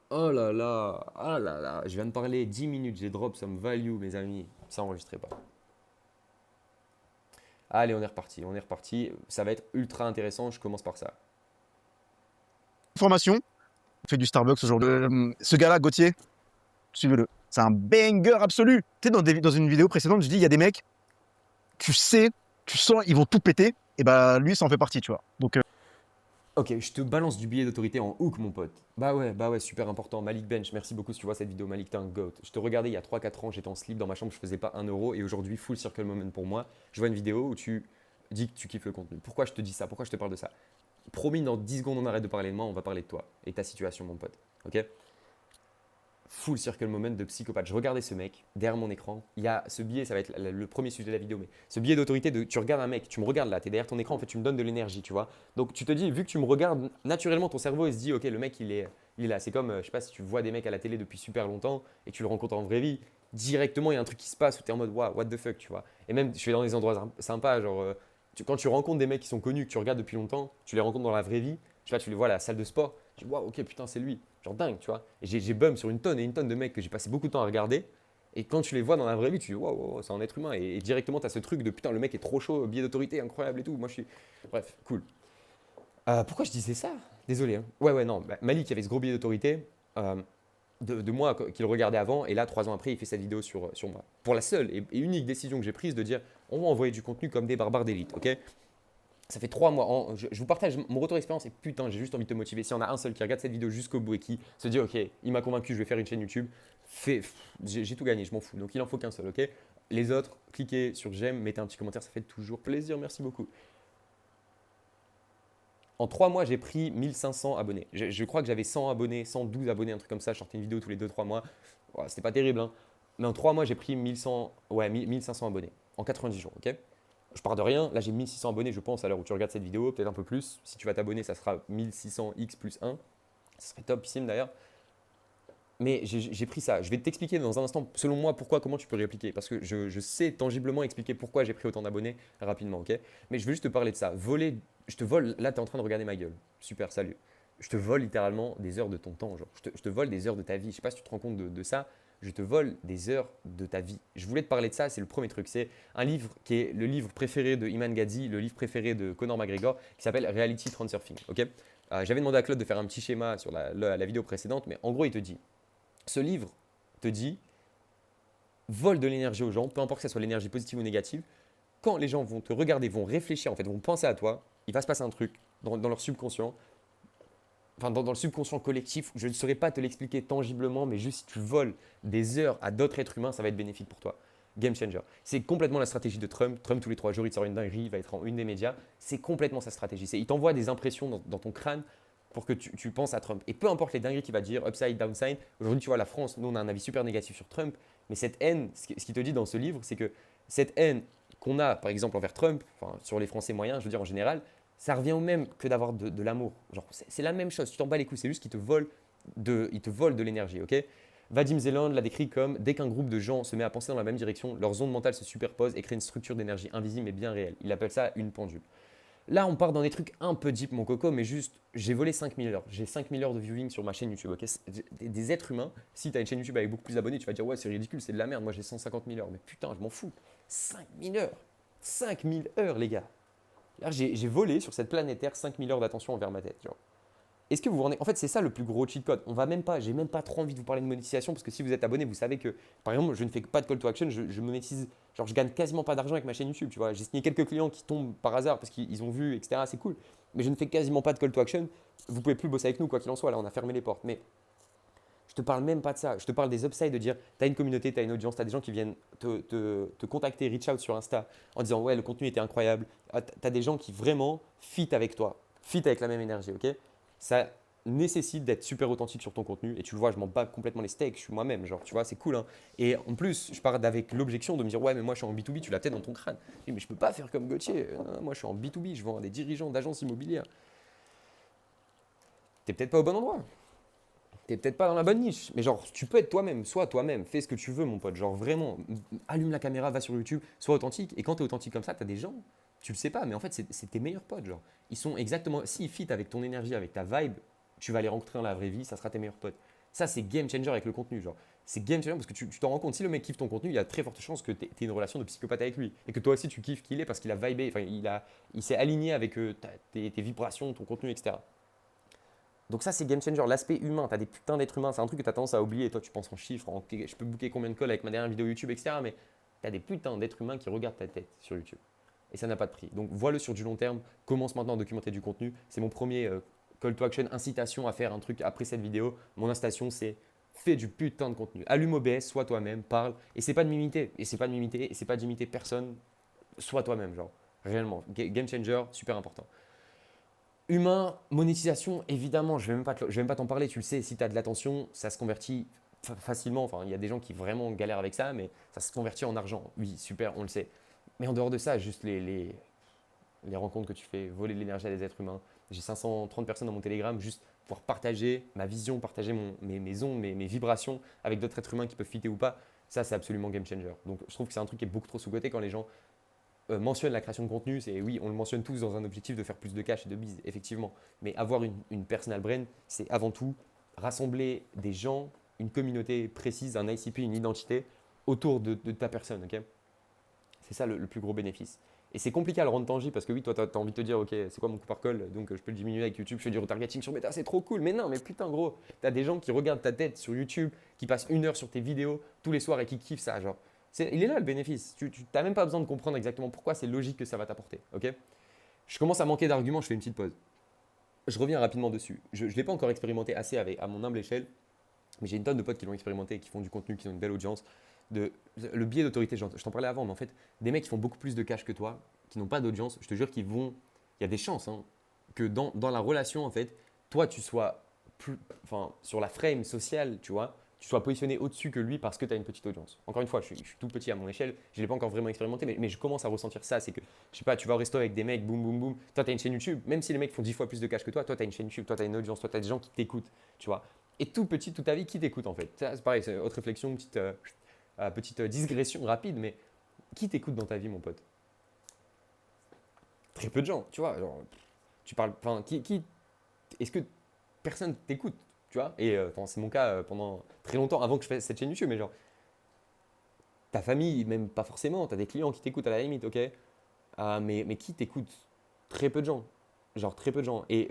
oh là là, je viens de parler 10 minutes, j'ai drop some value, mes amis. Ça enregistré pas. Allez, on est reparti, on est reparti. Ça va être ultra intéressant, je commence par ça. Formation, on fait du Starbucks aujourd'hui. Ce gars-là, Gauthier, suivez-le. C'est un banger absolu. Tu sais, dans une vidéo précédente, je dis, il y a des mecs, tu sais, tu sens, ils vont tout péter. Et bah, lui, ça en fait partie, tu vois. Donc, Ok, je te balance du billet d'autorité en hook, mon pote. Bah ouais, super important. Malik Bench, merci beaucoup si tu vois cette vidéo. Malik, t'es un goat. Je te regardais il y a 3 4 ans, j'étais en slip dans ma chambre, je faisais pas 1 euro. Et aujourd'hui, full circle moment pour moi. Je vois une vidéo où tu dis que tu kiffes le contenu. Pourquoi je te dis ça? Pourquoi je te parle de ça? Promis, dans 10 secondes, on arrête de parler de moi, on va parler de toi et ta situation, mon pote. Ok? Full circle moment de psychopathe. Je regardais ce mec derrière mon écran. Il y a ce billet, ça va être le premier sujet de la vidéo, mais ce billet d'autorité de tu regardes un mec, tu me regardes là, tu es derrière ton écran, en fait, tu me donnes de l'énergie, tu vois. Donc tu te dis, vu que tu me regardes, naturellement, ton cerveau, il se dit, ok, le mec, il est là. C'est comme, je sais pas si tu vois des mecs à la télé depuis super longtemps et que tu le rencontres en vraie vie, directement, il y a un truc qui se passe où tu es en mode, wow, what the fuck, tu vois. Et même, je suis dans des endroits sympas, genre, quand tu rencontres des mecs qui sont connus, que tu regardes depuis longtemps, tu les rencontres dans la vraie vie, je sais pas, tu les vois à la salle de sport, tu dis, waouh, ok, putain, c'est lui. Genre dingue, tu vois. Et j'ai bum sur une tonne et une tonne de mecs que j'ai passé beaucoup de temps à regarder. Et quand tu les vois dans la vraie vie, tu dis, waouh, wow, c'est un être humain. Et directement, tu as ce truc de putain, le mec est trop chaud, billet d'autorité incroyable et tout. Moi, je suis. Bref, cool. Pourquoi je disais ça? Désolé. Hein. Ouais, non. Bah, Malik, il avait ce gros billet d'autorité. De moi qu'il regardait avant, et là, 3 ans après, il fait cette vidéo sur moi. Pour la seule et unique décision que j'ai prise de dire, on va envoyer du contenu comme des barbares d'élite, ok? Ça fait 3 mois. Je vous partage mon retour d'expérience et putain, j'ai juste envie de te motiver. Si on a un seul qui regarde cette vidéo jusqu'au bout et qui se dit, ok, il m'a convaincu, je vais faire une chaîne YouTube, j'ai tout gagné, je m'en fous. Donc il en faut qu'un seul, ok? Les autres, cliquez sur j'aime, mettez un petit commentaire, ça fait toujours plaisir, merci beaucoup. En 3 mois, j'ai pris 1500 abonnés. Je crois que j'avais 100 abonnés, 112 abonnés, un truc comme ça. Je sortais une vidéo tous les 2 3 mois. Ouais, c'était pas terrible, hein. Mais en 3 mois, j'ai pris 1100, ouais, 1500 abonnés en 90 jours, ok? Je pars de rien. Là, j'ai 1600 abonnés, je pense, à l'heure où tu regardes cette vidéo, peut-être un peu plus. Si tu vas t'abonner, ça sera 1600x plus 1. Ce serait topissime d'ailleurs. Mais j'ai pris ça. Je vais t'expliquer dans un instant, selon moi, pourquoi, comment tu peux réappliquer. Parce que je sais tangiblement expliquer pourquoi j'ai pris autant d'abonnés rapidement, ok? Mais je veux juste te parler de ça. Voler, je te vole, là, tu es en train de regarder ma gueule. Super, salut. Je te vole littéralement des heures de ton temps, genre. Je te vole des heures de ta vie. Je sais pas si tu te rends compte de ça. Je te vole des heures de ta vie. Je voulais te parler de ça, c'est le premier truc. C'est un livre qui est le livre préféré de Iman Gadzhi, le livre préféré de Conor McGregor, qui s'appelle Reality Transurfing, ok? J'avais demandé à Claude de faire un petit schéma sur la vidéo précédente, mais en gros, il te dit ce livre te dit vole de l'énergie aux gens, peu importe que ce soit l'énergie positive ou négative. Quand les gens vont te regarder, vont réfléchir, en fait, vont penser à toi, il va se passer un truc dans leur subconscient, enfin dans le subconscient collectif. Je ne saurais pas te l'expliquer tangiblement, mais juste si tu voles des heures à d'autres êtres humains, ça va être bénéfique pour toi. Game changer. C'est complètement la stratégie de Trump. Trump, tous les 3 jours, il sort une dinguerie, il va être en une des médias. C'est complètement sa stratégie. Il t'envoie des impressions dans ton crâne pour que tu penses à Trump. Et peu importe les dingueries qu'il va dire, upside, downside, aujourd'hui, tu vois, la France, nous, on a un avis super négatif sur Trump, mais cette haine, ce qu'il te dit dans ce livre, c'est que cette haine qu'on a, par exemple, envers Trump, enfin, sur les Français moyens, je veux dire en général, ça revient au même que d'avoir de l'amour. Genre, c'est la même chose, tu t'en bats les couilles, c'est juste il te vole de l'énergie, ok? Vadim Zeland l'a décrit comme dès qu'un groupe de gens se met à penser dans la même direction, leurs ondes mentales se superposent et créent une structure d'énergie invisible mais bien réelle. Il appelle ça une pendule. Là, on part dans des trucs un peu deep, mon coco, mais juste, j'ai volé 5000 heures. J'ai 5000 heures de viewing sur ma chaîne YouTube, ok? Des êtres humains, si tu as une chaîne YouTube avec beaucoup plus d'abonnés, tu vas dire, ouais, c'est ridicule, c'est de la merde. Moi, j'ai 150 000 heures. Mais putain, je m'en fous. 5000 heures. 5000 heures, les gars. Là, j'ai volé sur cette planète Terre 5000 heures d'attention envers ma tête. Genre. Est-ce que vous vous rendez. En fait, c'est ça le plus gros cheat code. On va même pas, j'ai même pas trop envie de vous parler de monétisation parce que si vous êtes abonné, vous savez que, par exemple, je ne fais pas de call to action, je monétise. Genre, je gagne quasiment pas d'argent avec ma chaîne YouTube, tu vois. J'ai signé quelques clients qui tombent par hasard parce qu'ils ont vu, etc. C'est cool. Mais je ne fais quasiment pas de call to action. Vous pouvez plus bosser avec nous, quoi qu'il en soit. Là, on a fermé les portes. Mais je te parle même pas de ça. Je te parle des upsides de dire, tu as une communauté, tu as une audience, tu as des gens qui viennent te contacter, reach out sur Insta en disant, ouais, le contenu était incroyable. Tu as des gens qui vraiment fit avec toi, fit avec la même énergie, ok? Ça nécessite d'être super authentique sur ton contenu. Et tu le vois, je m'en bats complètement les steaks, je suis moi-même, genre, tu vois, c'est cool, hein. Et en plus, je pars avec l'objection de me dire, ouais, mais moi, je suis en B2B, tu l'as peut-être dans ton crâne. Mais je peux pas faire comme Gauthier. Moi, je suis en B2B, je vends à des dirigeants d'agences immobilières. T'es peut-être pas au bon endroit. T'es peut-être pas dans la bonne niche, mais genre, tu peux être toi-même, sois toi-même, fais ce que tu veux, mon pote. Genre, vraiment, allume la caméra, va sur YouTube, sois authentique. Et quand t'es authentique comme ça, t'as des gens, tu le sais pas, mais en fait, c'est tes meilleurs potes. Genre, ils sont exactement, s'ils fit avec ton énergie, avec ta vibe, tu vas les rencontrer dans la vraie vie, ça sera tes meilleurs potes. Ça, c'est game changer avec le contenu. Genre, c'est game changer parce que tu t'en rends compte. Si le mec kiffe ton contenu, il y a très forte chance que tu aies une relation de psychopathe avec lui. Et que toi aussi, tu kiffes qu'il est parce qu'il a vibé, enfin, il s'est aligné avec tes vibrations, ton contenu, etc. Donc ça, c'est game changer. L'aspect humain, tu as des putains d'êtres humains. C'est un truc que tu as tendance à oublier. Toi, tu penses en chiffres, je peux booker combien de calls avec ma dernière vidéo YouTube, etc. Mais tu as des putains d'êtres humains qui regardent ta tête sur YouTube. Et ça n'a pas de prix. Donc vois-le sur du long terme. Commence maintenant à documenter du contenu. C'est mon premier call to action, incitation à faire un truc après cette vidéo. Mon incitation, c'est fais du putain de contenu. Allume OBS, sois toi-même, parle. Et c'est pas de m'imiter. Et c'est pas de m'imiter. Et c'est pas d'imiter personne. Sois toi-même, genre. Réellement. Game changer, super important. Humain, monétisation, évidemment, je ne vais même pas t'en parler, tu le sais, si tu as de l'attention, ça se convertit facilement. Enfin, il y a des gens qui vraiment galèrent avec ça, mais ça se convertit en argent. Oui, super, on le sait. Mais en dehors de ça, juste les rencontres que tu fais, voler de l'énergie à des êtres humains. J'ai 530 personnes dans mon Telegram, juste pouvoir partager ma vision, partager mes ondes, mes vibrations avec d'autres êtres humains qui peuvent fitter ou pas. Ça, c'est absolument game changer. Donc, je trouve que c'est un truc qui est beaucoup trop sous-coté quand les gens mentionne la création de contenu, c'est oui, on le mentionne tous dans un objectif de faire plus de cash et de bise, effectivement. Mais avoir une personal brand, c'est avant tout rassembler des gens, une communauté précise, un ICP, une identité autour de ta personne. Ok, c'est ça le plus gros bénéfice. Et c'est compliqué à le rendre tangible parce que oui, toi, tu as envie de te dire, ok, c'est quoi mon coût par call, donc je peux le diminuer avec YouTube, je fais du retargeting sur Meta, c'est trop cool. Mais non, mais putain, gros, tu as des gens qui regardent ta tête sur YouTube, qui passent 1 heure sur tes vidéos tous les soirs et qui kiffent ça. Genre, il est là le bénéfice. Tu n'as même pas besoin de comprendre exactement pourquoi c'est logique que ça va t'apporter. Ok, je commence à manquer d'arguments, je fais une petite pause. Je reviens rapidement dessus. Je ne l'ai pas encore expérimenté assez à mon humble échelle, mais j'ai une tonne de potes qui l'ont expérimenté, qui font du contenu, qui ont une belle audience. Le biais d'autorité, je t'en parlais avant, mais en fait, des mecs qui font beaucoup plus de cash que toi, qui n'ont pas d'audience, je te jure qu'ils vont. Il y a des chances hein, que dans la relation, en fait, toi, tu sois enfin, sur la frame sociale, tu vois, tu sois positionné au-dessus que lui parce que tu as une petite audience. Encore une fois, je suis tout petit à mon échelle, je ne l'ai pas encore vraiment expérimenté, mais je commence à ressentir ça. C'est que, je sais pas, tu vas au resto avec des mecs, boum, boum, boum. Toi, tu as une chaîne YouTube, même si les mecs font 10 fois plus de cash que toi, tu as une chaîne YouTube, toi, tu as une audience, toi, tu as des gens qui t'écoutent, tu vois. Et tout petit, toute ta vie, qui t'écoute en fait. C'est pareil, c'est autre réflexion, petite digression rapide, mais qui t'écoute dans ta vie, mon pote? Très peu de gens, tu vois. Genre, tu parles, enfin, est-ce que personne t'écoute, tu vois? Et c'est mon cas pendant très longtemps, avant que je fasse cette chaîne YouTube, mais genre, ta famille, même pas forcément, tu as des clients qui t'écoutent à la limite, ok? Mais qui t'écoute? Très peu de gens. Genre, très peu de gens. Et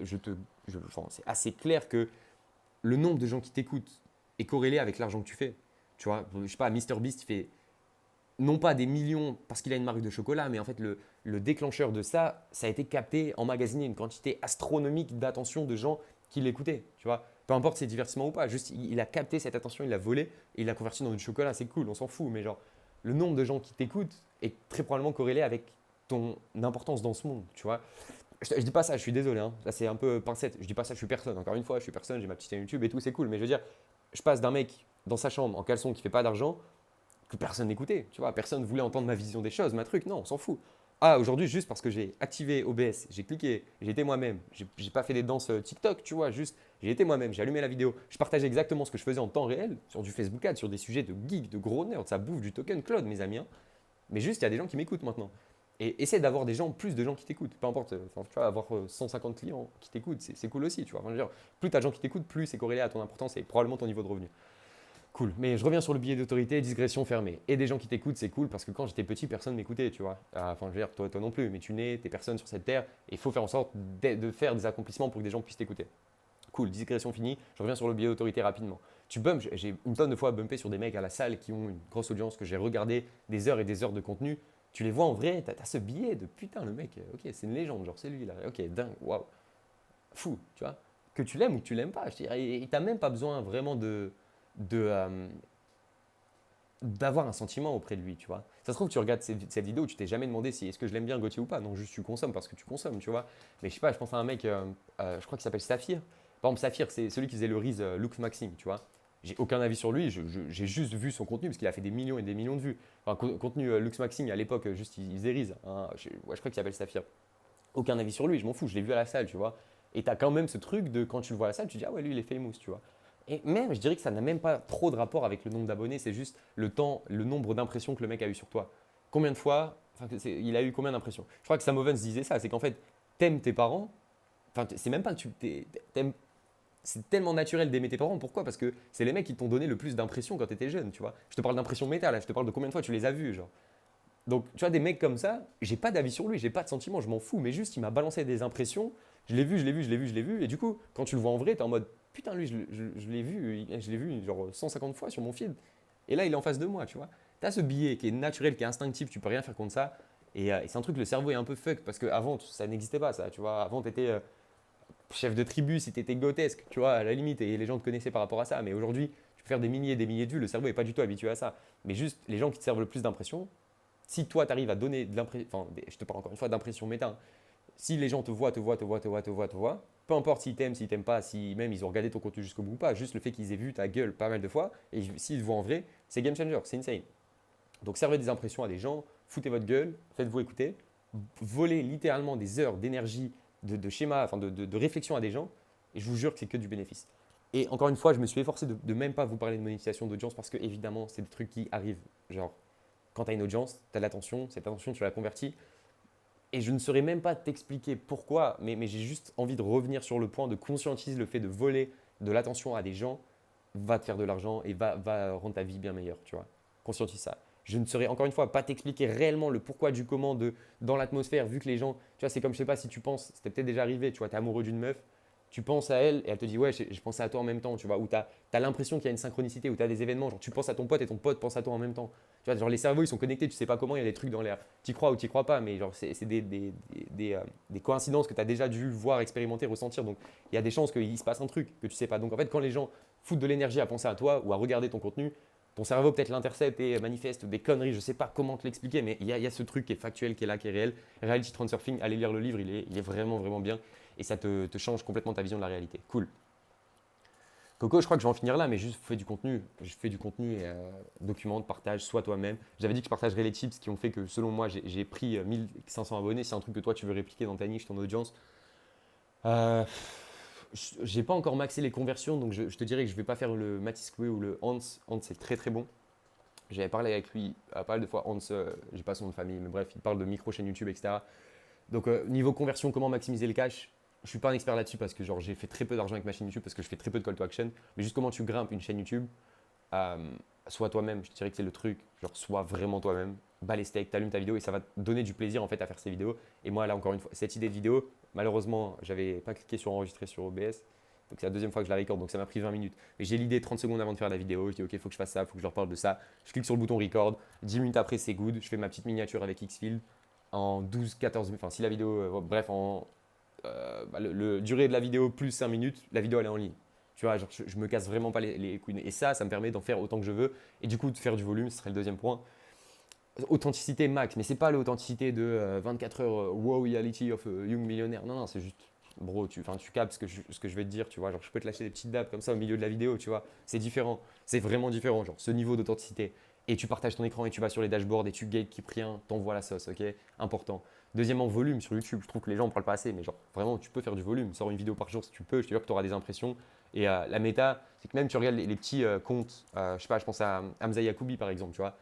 enfin, c'est assez clair que le nombre de gens qui t'écoutent est corrélé avec l'argent que tu fais. Tu vois, je sais pas, MrBeast, il fait non pas des millions parce qu'il a une marque de chocolat, mais en fait, le déclencheur de ça, ça a été capté, emmagasiné une quantité astronomique d'attention de gens qui l'écoutaient. Tu vois, peu importe ses divertissements ou pas, juste il a capté cette attention, il l'a volée et il l'a converti dans du chocolat. C'est cool, on s'en fout, mais genre, le nombre de gens qui t'écoutent est très probablement corrélé avec ton importance dans ce monde. Tu vois, je dis pas ça, je suis désolé, hein. Là c'est un peu pincette. Je dis pas ça, je suis personne. Encore une fois, je suis personne, j'ai ma petite chaîne YouTube et tout, c'est cool. Mais je veux dire, je passe d'un mec dans sa chambre en caleçon qui fait pas d'argent que personne n'écoutait. Tu vois, personne voulait entendre ma vision des choses, ma truc. Non, on s'en fout. Ah, aujourd'hui, juste parce que j'ai activé OBS, j'ai cliqué, j'ai été moi-même. J'ai pas fait des danses TikTok, tu vois, juste j'ai été moi-même, j'ai allumé la vidéo. Je partageais exactement ce que je faisais en temps réel sur du Facebook Ads, sur des sujets de geek, de gros nerds. Ça bouffe du token cloud, mes amis, hein. Mais juste, il y a des gens qui m'écoutent maintenant. Et essaie d'avoir plus de gens qui t'écoutent. Peu importe, tu vois, avoir 150 clients qui t'écoutent, c'est cool aussi, tu vois. Enfin, je veux dire, plus tu as de gens qui t'écoutent, plus c'est corrélé à ton importance et probablement ton niveau de revenu. Cool. Mais je reviens sur le billet d'autorité, digression fermée. Et des gens qui t'écoutent, c'est cool parce que quand j'étais petit, personne m'écoutait, tu vois. Enfin, je veux dire, toi non plus, mais tu nais, t'es personne sur cette terre et il faut faire en sorte de faire des accomplissements pour que des gens puissent t'écouter. Cool, digression finie. Je reviens sur le billet d'autorité rapidement. Tu bumps, j'ai une tonne de fois bumpé sur des mecs à la salle qui ont une grosse audience, que j'ai regardé des heures et des heures de contenu. Tu les vois en vrai, t'as ce billet de putain, le mec, ok, c'est une légende, genre c'est lui là, ok, dingue, waouh, fou, tu vois. Que tu l'aimes ou que tu l'aimes pas, je dirais, et t'as même pas besoin vraiment de, d'avoir un sentiment auprès de lui, tu vois. Ça se trouve, tu regardes cette vidéo, tu t'es jamais demandé si est-ce que je l'aime bien Gauthier ou pas. Non, juste tu consommes parce que tu consommes, tu vois. Mais je sais pas, je pense à un mec, je crois qu'il s'appelle Saphir. Par exemple, Saphir, c'est celui qui faisait le Reese Lux Maxime, tu vois. J'ai aucun avis sur lui, j'ai juste vu son contenu parce qu'il a fait des millions et des millions de vues. Enfin, contenu Lux Maxime à l'époque, juste il faisait Reese, hein. Ouais, je crois qu'il s'appelle Saphir. Aucun avis sur lui, je m'en fous, je l'ai vu à la salle, tu vois. Et tu as quand même ce truc de quand tu le vois à la salle, tu te dis ah ouais, lui il est famous, tu vois. Et même, je dirais que ça n'a même pas trop de rapport avec le nombre d'abonnés, c'est juste le temps, le nombre d'impressions que le mec a eu sur toi. Combien de fois, enfin, il a eu combien d'impressions? Je crois que Sam Ovens disait ça, c'est qu'en fait, t'aimes tes parents, enfin, c'est même pas que tu t'aimes, c'est tellement naturel d'aimer tes parents. Pourquoi? Parce que c'est les mecs qui t'ont donné le plus d'impression quand tu étais jeune, tu vois. Je te parle d'impression méta, là, je te parle de combien de fois tu les as vus, genre. Donc, tu vois, des mecs comme ça, j'ai pas d'avis sur lui, j'ai pas de sentiment, je m'en fous, mais juste, il m'a balancé des impressions. Je l'ai vu, je l'ai vu, je l'ai vu, je l'ai vu. Et du coup, quand tu le vois en vrai, t'es en mode, putain, lui, je l'ai vu genre 150 fois sur mon feed. Et là, il est en face de moi, tu vois. T'as ce billet qui est naturel, qui est instinctif, tu peux rien faire contre ça. Et c'est un truc, le cerveau est un peu fuck, parce qu'avant, ça n'existait pas, ça, tu vois. Avant, t'étais chef de tribu si t'étais grotesque, tu vois, à la limite, et les gens te connaissaient par rapport à ça. Mais aujourd'hui, tu peux faire des milliers et des milliers de vues, le cerveau est pas du tout habitué à ça. Mais juste, les gens qui te servent le plus d'impression, si toi, tu arrives à donner de l'impression, enfin, je te parle encore une fois d'impression méta, hein. Si les gens te voient, te voient, te voient, te voient, te voient, te voient, peu importe s'ils t'aiment pas, si même ils ont regardé ton contenu jusqu'au bout ou pas, juste le fait qu'ils aient vu ta gueule pas mal de fois, et s'ils te voient en vrai, c'est game changer, c'est insane. Donc servez des impressions à des gens, foutez votre gueule, faites-vous écouter, volez littéralement des heures d'énergie, de schéma, enfin de réflexion à des gens, et je vous jure que c'est que du bénéfice. Et encore une fois, je me suis efforcé de même pas vous parler de monétisation d'audience parce que évidemment, c'est des trucs qui arrivent. Genre, quand tu as une audience, tu as de l'attention, cette attention, tu la convertis. Et je ne saurais même pas t'expliquer pourquoi, mais j'ai juste envie de revenir sur le point de conscientiser le fait de voler de l'attention à des gens va te faire de l'argent et va rendre ta vie bien meilleure, tu vois. Conscientise ça. Je ne saurais encore une fois pas t'expliquer réellement le pourquoi du comment dans l'atmosphère, vu que les gens, tu vois, c'est comme je sais pas si tu penses, c'était peut-être déjà arrivé, tu vois, tu es amoureux d'une meuf, tu penses à elle et elle te dit ouais, je pensais à toi en même temps, tu vois, ou tu as l'impression qu'il y a une synchronicité, ou tu as des événements, genre tu penses à ton pote et ton pote pense à toi en même temps. Tu vois, genre les cerveaux ils sont connectés, tu sais pas comment, il y a des trucs dans l'air. Tu crois ou tu crois pas, mais genre c'est des coïncidences que tu as déjà dû voir, expérimenter, ressentir. Donc il y a des chances qu'il se passe un truc que tu sais pas. Donc en fait, quand les gens foutent de l'énergie à penser à toi ou à regarder ton contenu, ton cerveau peut-être l'intercepte et manifeste des conneries, je sais pas comment te l'expliquer, mais il y a ce truc qui est factuel, qui est là, qui est réel. Reality Transurfing, allez lire le livre, il est vraiment, vraiment bien et ça te change complètement ta vision de la réalité. Cool. Coco, je crois que je vais en finir là, mais juste fais du contenu. Je fais du contenu et documente, partage, sois toi-même. J'avais dit que je partagerais les tips qui ont fait que, selon moi, j'ai pris 1500 abonnés. C'est un truc que toi, tu veux répliquer dans ta niche, ton audience. Euh, j'ai pas encore maxé les conversions, donc je te dirais que je vais pas faire le Mathis Clouet ou le Hans. Hans, c'est très très bon. J'avais parlé avec lui pas mal de fois. Hans, j'ai pas son nom de famille, mais bref, il parle de micro chaîne YouTube, etc. Donc, niveau conversion, comment maximiser le cash? Je suis pas un expert là-dessus parce que genre j'ai fait très peu d'argent avec ma chaîne YouTube parce que je fais très peu de call to action. Mais juste comment tu grimpes une chaîne YouTube, euh, sois toi-même. Je te dirais que c'est le truc. Genre sois vraiment toi-même. Bas les steaks, t'allumes ta vidéo et ça va te donner du plaisir en fait à faire ces vidéos. Et moi là encore une fois, cette idée de vidéo, malheureusement, j'avais pas cliqué sur enregistrer sur OBS. Donc c'est la deuxième fois que je la record, donc ça m'a pris 20 minutes. Mais j'ai l'idée 30 secondes avant de faire la vidéo. Je dis ok, il faut que je fasse ça, il faut que je leur parle de ça. Je clique sur le bouton record. 10 minutes après, c'est good. Je fais ma petite miniature avec Xfield en 12, 14 minutes. Enfin, si la vidéo, bref, le durée de la vidéo plus 5 minutes, la vidéo elle est en ligne. Tu vois, genre, je me casse vraiment pas les couilles. Et ça me permet d'en faire autant que je veux. Et du coup, de faire du volume, ce serait le deuxième point. Authenticité max, mais c'est pas l'authenticité de 24 heures wow reality of a young millionnaire. Non, non, c'est juste, bro, tu captes ce que je vais te dire, tu vois. Genre, je peux te lâcher des petites dabs comme ça au milieu de la vidéo, tu vois. C'est différent, c'est vraiment différent, genre, ce niveau d'authenticité. Et tu partages ton écran et tu vas sur les dashboards et tu gatekeep rien, t'envoies la sauce, ok? Important. Deuxièmement, volume sur YouTube. Je trouve que les gens en parlent pas assez, mais genre, vraiment, tu peux faire du volume. Sors une vidéo par jour si tu peux, je te jure que tu auras des impressions. Et la méta, c'est que même tu regardes les petits comptes, je sais pas, je pense à Hamza Yacoubi par exemple, tu vois.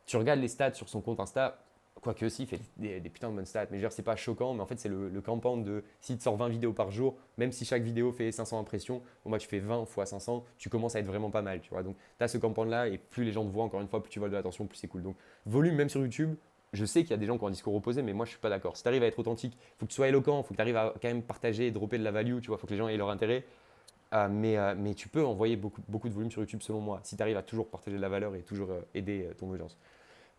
Tu regardes les stats sur son compte Insta, quoique aussi, il fait des putains de bonnes stats. Mais je veux dire, c'est pas choquant, mais en fait, c'est le compound de si tu sors 20 vidéos par jour, même si chaque vidéo fait 500 impressions, bon, bah, tu fais 20 fois 500, tu commences à être vraiment pas mal, tu vois. Donc, tu as ce compound-là, et plus les gens te voient, encore une fois, plus tu voles de l'attention, plus c'est cool. Donc, volume, même sur YouTube, je sais qu'il y a des gens qui ont un discours opposé, mais moi, je suis pas d'accord. Si tu arrives à être authentique, il faut que tu sois éloquent, il faut que tu arrives à quand même partager et dropper de la value, tu vois, il faut que les gens aient leur intérêt. Mais tu peux envoyer beaucoup, beaucoup de volume sur YouTube, selon moi, si tu arrives à toujours partager de la valeur et toujours aider ton audience.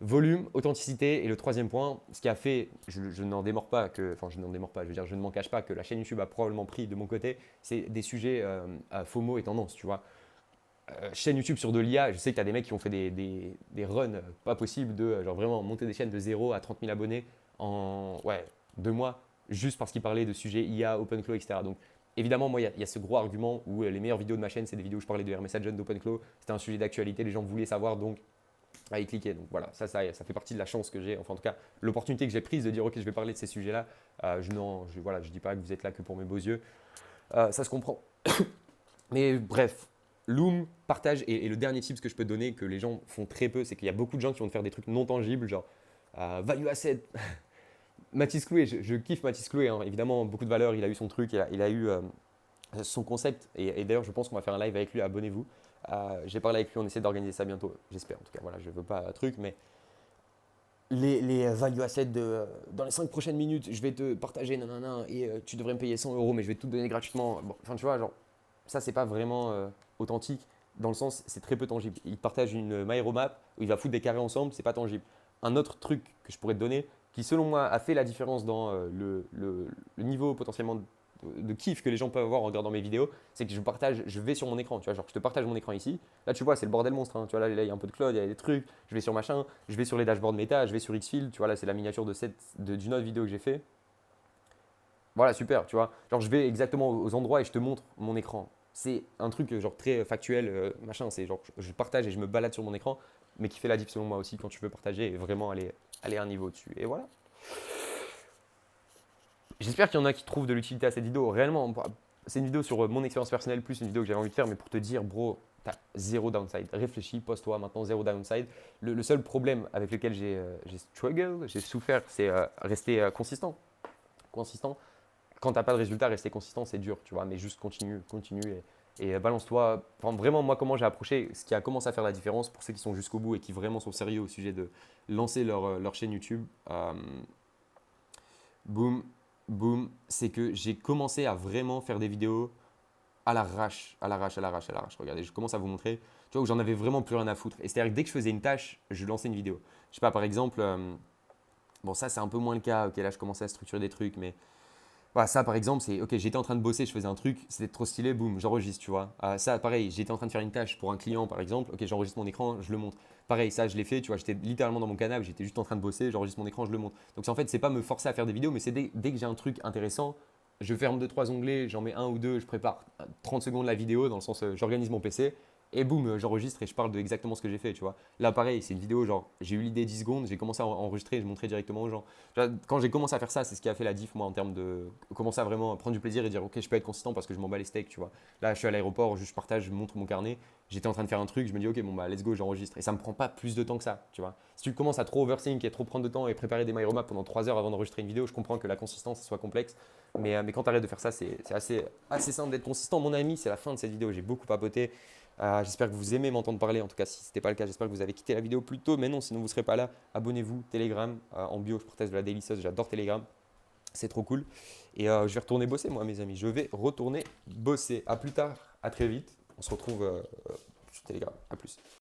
Volume, authenticité et le troisième point, ce qui a fait, je n'en démords pas, enfin je n'en démords pas, je veux dire je ne m'en cache pas que la chaîne YouTube a probablement pris de mon côté, c'est des sujets à FOMO et tendance, tu vois. Chaîne YouTube sur de l'IA, je sais que tu as des mecs qui ont fait des runs pas possibles de genre vraiment monter des chaînes de 0 à 30 000 abonnés en 2 mois, juste parce qu'ils parlaient de sujets IA, OpenClaw, etc. Donc évidemment, moi, il y a ce gros argument où les meilleures vidéos de ma chaîne, c'est des vidéos où je parlais de RMS Agent, d'OpenClaw, c'était un sujet d'actualité, les gens voulaient savoir, donc à y cliquer. Donc voilà, ça fait partie de la chance que j'ai, enfin en tout cas l'opportunité que j'ai prise de dire ok je vais parler de ces sujets-là. Je dis pas que vous êtes là que pour mes beaux yeux, ça se comprend. Mais bref, Loom, partage et le dernier tip que je peux te donner que les gens font très peu, c'est qu'il y a beaucoup de gens qui vont te faire des trucs non tangibles, genre value asset. Mathis Clouet, je kiffe Mathis Clouet, hein. Évidemment beaucoup de valeur, il a eu son truc, il a eu son concept. Et d'ailleurs, je pense qu'on va faire un live avec lui, abonnez-vous. J'ai parlé avec lui, on essaie d'organiser ça bientôt, j'espère en tout cas. Voilà, je veux pas un truc, mais les value assets dans les 5 prochaines minutes, je vais te partager, nanana, et tu devrais me payer 100 euros, mais je vais tout te donner gratuitement. Bon, enfin, tu vois, genre, ça, c'est pas vraiment authentique, dans le sens, c'est très peu tangible. Il partage une My Hero Map où il va foutre des carrés ensemble, c'est pas tangible. Un autre truc que je pourrais te donner, qui selon moi a fait la différence dans le niveau potentiellement de kiff que les gens peuvent avoir en regardant mes vidéos, c'est que je vais sur mon écran, tu vois, genre je te partage mon écran ici. Là, tu vois, c'est le bordel monstre, hein, tu vois, là, il y a un peu de cloud, il y a des trucs, je vais sur machin, je vais sur les dashboards méta, je vais sur Xfield, tu vois, là, c'est la miniature d'une autre vidéo que j'ai fait. Voilà, super, tu vois. Genre, je vais exactement aux endroits et je te montre mon écran. C'est un truc genre très factuel, machin. C'est genre, je partage et je me balade sur mon écran, mais qui fait la diff selon moi aussi quand tu veux partager et vraiment aller à un niveau dessus. Et voilà. J'espère qu'il y en a qui trouvent de l'utilité à cette vidéo. Réellement, c'est une vidéo sur mon expérience personnelle, plus une vidéo que j'avais envie de faire, mais pour te dire, bro, t'as zéro downside. Réfléchis, pose-toi maintenant, zéro downside. Le seul problème avec lequel j'ai struggle, j'ai souffert, c'est rester consistant. Consistant. Quand t'as pas de résultat, rester consistant, c'est dur, tu vois, mais juste continue, continue et balance-toi. Enfin, vraiment, moi, comment j'ai approché, ce qui a commencé à faire la différence pour ceux qui sont jusqu'au bout et qui vraiment sont sérieux au sujet de lancer leur chaîne YouTube, boum, boum, c'est que j'ai commencé à vraiment faire des vidéos à l'arrache, à l'arrache, à l'arrache, à l'arrache. Regardez, je commence à vous montrer, tu vois, où j'en avais vraiment plus rien à foutre. Et c'est-à-dire que dès que je faisais une tâche, je lançais une vidéo. Je sais pas, par exemple, bon, ça, c'est un peu moins le cas. Ok, là, je commençais à structurer des trucs, mais voilà, ça, par exemple, c'est ok, j'étais en train de bosser, je faisais un truc, c'était trop stylé, boum, j'enregistre, tu vois. Ça, pareil, j'étais en train de faire une tâche pour un client, par exemple, ok, j'enregistre mon écran, je le montre. Pareil, ça, je l'ai fait, tu vois, j'étais littéralement dans mon canapé, j'étais juste en train de bosser, j'enregistre mon écran, je le montre. Donc, en fait, c'est pas me forcer à faire des vidéos, mais c'est dès que j'ai un truc intéressant, je ferme deux, trois onglets, j'en mets un ou deux, je prépare 30 secondes la vidéo, dans le sens, j'organise mon PC, et boum, j'enregistre et je parle de exactement ce que j'ai fait, tu vois. Là, pareil, c'est une vidéo, genre, j'ai eu l'idée 10 secondes, j'ai commencé à enregistrer, je montrais directement aux gens. Quand j'ai commencé à faire ça, c'est ce qui a fait la diff, moi, en termes de commencer à vraiment prendre du plaisir et dire, ok, je peux être consistant parce que je m'en bats les steaks, tu vois. Là, je suis à l'aéroport, je partage, je montre mon carnet. J'étais en train de faire un truc, je me dis, ok, bon, bah, let's go, j'enregistre. Et ça me prend pas plus de temps que ça, tu vois. Si tu commences à trop overthink et trop prendre de temps et préparer des My Hero Map pendant 3 heures avant d'enregistrer une vidéo, je comprends que la consistance soit complexe. Mais quand tu arrêtes de faire ça, c'est assez simple d'être consistant. Mon ami, c'est la fin de cette vidéo. J'ai beaucoup papoté. J'espère que vous aimez m'entendre parler. En tout cas, si ce n'était pas le cas, j'espère que vous avez quitté la vidéo plus tôt. Mais non, sinon vous ne serez pas là. Abonnez-vous, Telegram. En bio, je partage de la délicieuse. J'adore Telegram. C'est trop cool. Et je vais retourner bosser, moi, mes amis. Je vais retourner bosser. À plus tard. À très vite. On se retrouve sur Telegram. À plus.